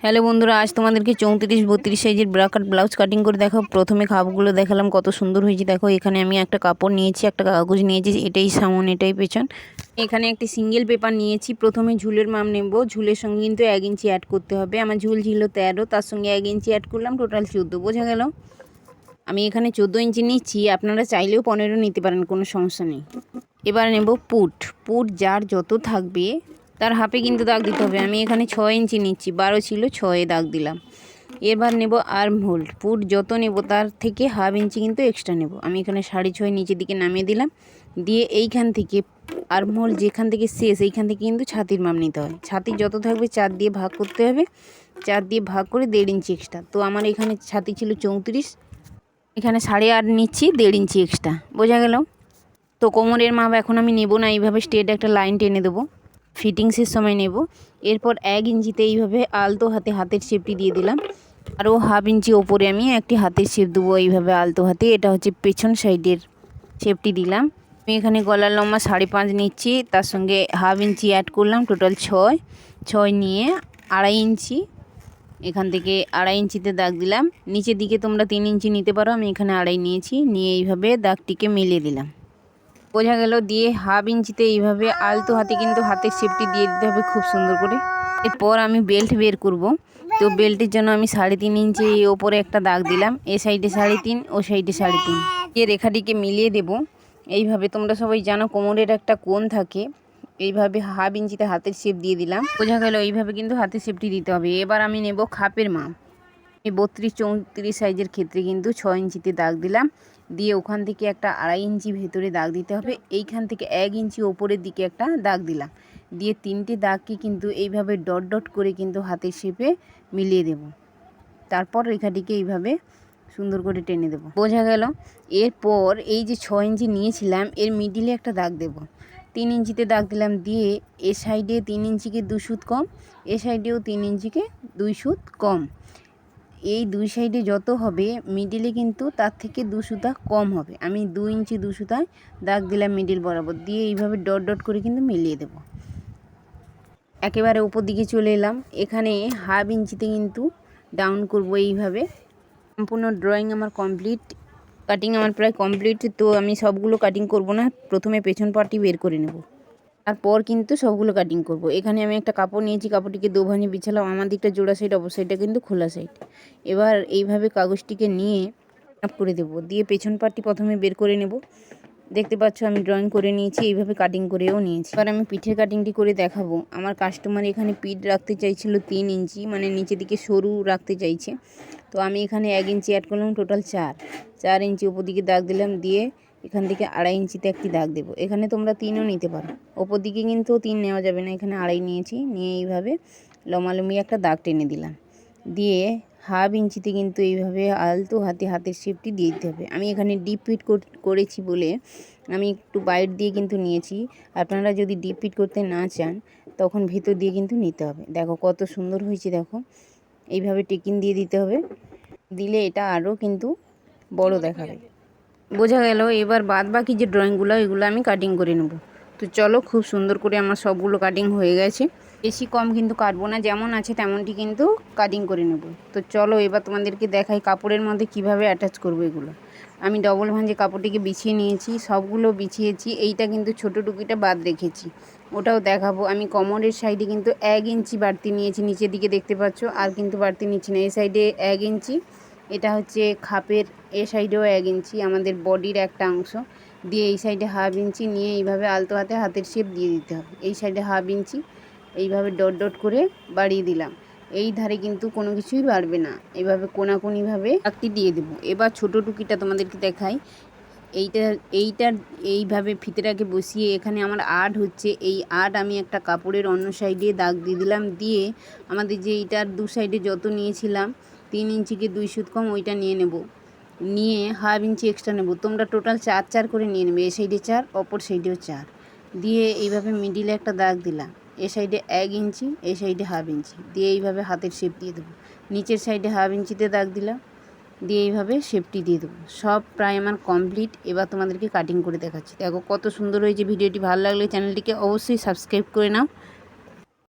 Hello বন্ধুরা, আজ তোমাদেরকে 34-32 সাইজের ব্রাকাট ব্লাউজ কাটিং করে দেখো। প্রথমে খাপগুলো দেখালাম কত সুন্দর হয়েছে। দেখো এখানে আমি একটা কাপড় নিয়েছি, একটা কাগজ নিয়েছি, এটাই সামন এটাই পেছন। এখানে একটি সিঙ্গেল পেপার নিয়েছি। প্রথমে ঝুলের মাপ নেব। ঝুলের সঙ্গে কিন্তু 1 ইঞ্চি অ্যাড করতে হবে। আমার ঝুল ছিল 13, তার সঙ্গে 1 ইঞ্চি অ্যাড করলাম, টোটাল 14। বোঝা গেল? আমি এখানে 14 ইঞ্চি নিচ্ছি, আপনারা চাইলেও 15 নিতে পারেন, কোনো সমস্যা নেই। এবার নেব পুট। পুট যার যত থাকবে তার হাফে কিন্তু দাগ দিতে হবে। আমি এখানে 6 ইঞ্চি নিচ্ছি, 12 ছিল, 6-এ দাগ দিলাম। এবার নেব আর্ম হোল্ড। পুট যত নেব তার থেকে হাফ ইঞ্চি কিন্তু এক্সট্রা নেব। আমি এখানে 6.5 নিচের দিকে নামিয়ে দিলাম। দিয়ে এইখান থেকে আর্ম হোল্ড যেখান থেকে শেষ, এইখান থেকে কিন্তু ছাতির মাপ নিতে হয়। ছাতি যত থাকবে 4 দিয়ে ভাগ করতে হবে। 4 দিয়ে ভাগ করে 1.5 ইঞ্চি এক্সট্রা। তো আমার এখানে ছাতি ছিল 34, এখানে 8.5 নিচ্ছি, 1.5 ইঞ্চি এক্সট্রা। বোঝা গেল? তো কোমরের মাপ এখন আমি নেব না, এইভাবে স্ট্রেট একটা লাইন টেনে দেবো, ফিটিংসের সময় নেব। এরপর 1 ইঞ্চিতে এইভাবে আলতো হাতে হাতের শেপটি দিয়ে দিলাম। আরও হাফ ইঞ্চি ওপরে আমি একটি হাতের শেপ দেবো এইভাবে আলতো হাতে। এটা হচ্ছে পেছন সাইডের শেপটি দিলাম। আমি এখানে গলার লম্বা 5.5 নিচ্ছি, তার সঙ্গে হাফ ইঞ্চি অ্যাড করলাম, টোটাল 6 নিয়ে 2.5 ইঞ্চি, এখান থেকে 2.5 ইঞ্চিতে দাগ দিলাম। নিচের দিকে তোমরা 3 ইঞ্চি নিতে পারো, আমি এখানে 2.5 নিয়েছি। নিয়ে এইভাবে দাগটিকে মিলিয়ে দিলাম। বোঝা গেল? দিয়ে হাফ ইঞ্চিতে এইভাবে আলতো হাতে কিন্তু হাতের শেপটি দিয়ে দিতে হবে খুব সুন্দর করে। এরপর আমি বেল্ট বের করব। তো বেল্টের জন্য আমি 3.5 ইঞ্চি ওপরে একটা দাগ দিলাম, এ সাইডে 3.5, ও সাইডে 3.5। এই রেখাটিকে মিলিয়ে দেব এইভাবে। তোমরা সবাই জানো কোমরের একটা কোণ থাকে, এইভাবে হাফ ইঞ্চিতে হাতের শেপ দিয়ে দিলাম। বোঝা গেল? এইভাবে কিন্তু হাতের শেপটি দিতে হবে। এবার আমি নেব খাপের মাপ। এই 32-34 সাইজের ক্ষেত্রে কিন্তু 6 ইঞ্চিতে দাগ দিলাম। দিয়ে ওখান থেকে একটা 2.5 ইঞ্চি ভেতরে দাগ দিতে হবে। এইখান থেকে 1 ইঞ্চি ওপরের দিকে একটা দাগ দিলাম। দিয়ে 3টে দাগকে কিন্তু এইভাবে ডট ডট করে কিন্তু হাতের শেপে মিলিয়ে দেব। তারপর রেখাটিকে এইভাবে সুন্দর করে টেনে দেব। বোঝা গেল? এরপর এই যে 6 ইঞ্চি নিয়েছিলাম, এর মিডিলে একটা দাগ দেব। 3 ইঞ্চিতে দাগ দিলাম। দিয়ে এ সাইডে 3 ইঞ্চিকে 2 সুত কম, এ সাইডেও 3 ইঞ্চিকে 2 সুত কম। এই 2 সাইডে যত হবে মিডিলে কিন্তু তার থেকে 2 সুতা কম হবে। আমি 2 ইঞ্চি 2 সুতায় দাগ দিলাম মিডিল বরাবর। দিয়ে এইভাবে ডট ডট করে কিন্তু মিলিয়ে দেব। একেবারে উপর দিকে চলে এলাম। এখানে হাফ ইঞ্চিতে কিন্তু ডাউন করব এইভাবে। সম্পূর্ণ ড্রয়িং আমার কমপ্লিট, কাটিং আমার প্রায় কমপ্লিট। তো আমি সবগুলো কাটিং করব না, প্রথমে পেছন পার্টটি বের করে নেব, তারপর কিন্তু সবগুলো কাটিং করব। এখানে আমি একটা কাপড় নিয়েছি, কাপড়টিকে 2 ভাঁজে বিছালাম। আমার দিকটা জোড়া সাইড, অপর সাইডটা কিন্তু খোলা সাইড। এবার এইভাবে কাগজটিকে নিয়ে আপ করে দেব। দিয়ে পেছন পার্টটি প্রথমে বের করে নেব। দেখতে পাচ্ছ আমি ড্রয়িং করে নিয়েছি, এইভাবে কাটিং করেও নিয়েছি। এবার আমি পিঠের কাটিংটি করে দেখাবো। আমার কাস্টমার এখানে পিঠ রাখতে চাইছিল 3 ইঞ্চি, মানে নিচের দিকে সরু রাখতে চাইছে। তো আমি এখানে 1 ইঞ্চি অ্যাড করলাম, টোটাল 4 ইঞ্চি ওপর দিকে দাগ দিলাম। দিয়ে এখান থেকে 2.5 ইঞ্চিতে একটি দাগ দেবো। এখানে তোমরা 3ও নিতে পারো, ওপর দিকে কিন্তু 3 নেওয়া যাবে না, এখানে 2.5 নিয়েছি। নিয়ে এইভাবে লম্বালম্বি একটা দাগ টেনে দিলাম। দিয়ে হাফ ইঞ্চিতে কিন্তু এইভাবে আলতো হাতে হাতের শেপটি দিয়ে দিতে হবে। আমি এখানে ডিপ ফিট করেছি বলে আমি একটু বাইট দিয়ে কিন্তু নিয়েছি। আপনারা যদি ডিপ ফিট করতে না চান তখন ভেতর দিয়ে কিন্তু নিতে হবে। দেখো কত সুন্দর হয়েছে। দেখো এইভাবে টেকিং দিয়ে দিতে হবে, দিলে এটা আরও কিন্তু বড় দেখাবে। বোঝা গেল? এবার বাদ বাকি যে ড্রয়িংগুলো, এগুলো আমি কাটিং করে নেব। তো চলো, খুব সুন্দর করে আমার সবগুলো কাটিং হয়ে গেছে। বেশি কম কিন্তু কাটবো না, যেমন আছে তেমনটি কিন্তু কাটিং করে নেব। তো চলো এবার তোমাদেরকে দেখাই কাপড়ের মধ্যে কিভাবে অ্যাটাচ করবো এগুলো। আমি ডবল ভাঁজে কাপড়টিকে বিছিয়ে নিয়েছি, সবগুলো বিছিয়েছি। এইটা কিন্তু ছোটো টুকিটা বাদ রেখেছি, ওটাও দেখাবো। আমি কোমরের সাইডে কিন্তু 1 ইঞ্চি বাড়তি নিয়েছি, নিচের দিকে দেখতে পাচ্ছ। আর কিন্তু বাড়তি নিচ্ছি না। এই সাইডে 1 ইঞ্চি, এটা হচ্ছে খাপের এ সাইডেও 1 ইঞ্চি, আমাদের বডির একটা অংশ। দিয়ে এই সাইডে হাফ ইঞ্চি নিয়ে এইভাবে আলতো হাতে হাতের শেপ দিয়ে দিতে হবে। এই সাইডে হাফ ইঞ্চি এইভাবে ডট ডট করে বাড়িয়ে দিলাম। এই ধারে কিন্তু কোনো কিছুই বাড়বে না, এইভাবে কোনাকুনিভাবে দাগটি দিয়ে দেবো। এবার ছোটো টুকিটা তোমাদেরকে দেখাই। এইটার এইভাবে ফিতেটাকে বসিয়ে এখানে আমার আট হচ্ছে, এই আট আমি একটা কাপড়ের অন্য সাইডে দাগ দিয়ে দিলাম। দিয়ে আমাদের যে এইটার 2 সাইডে যত নিয়েছিলাম 3 ইঞ্চিকে 2 সুত কম, ওইটা নিয়ে নেব। নিয়ে হাফ ইঞ্চি এক্সট্রা নেব। তোমরা টোটাল 4 করে নিয়ে নেবে, এ সাইডে 4, অপর সাইডেও 4। দিয়ে এইভাবে মিডিলে একটা দাগ দিলাম। এ সাইডে 1 ইঞ্চি, এ সাইডে হাফ ইঞ্চি। দিয়ে এইভাবে হাতের শেপ দিয়ে দেবো। নিচের সাইডে হাফ ইঞ্চিতে দাগ দিলাম। দিয়ে এইভাবে শেপটি দিয়ে দেবো। সব প্রায় আমার কমপ্লিট। এবার তোমাদেরকে কাটিং করে দেখাচ্ছি। দেখো কত সুন্দর হয়েছে। ভিডিওটি ভালো লাগলে চ্যানেলটিকে অবশ্যই সাবস্ক্রাইব করে নাও।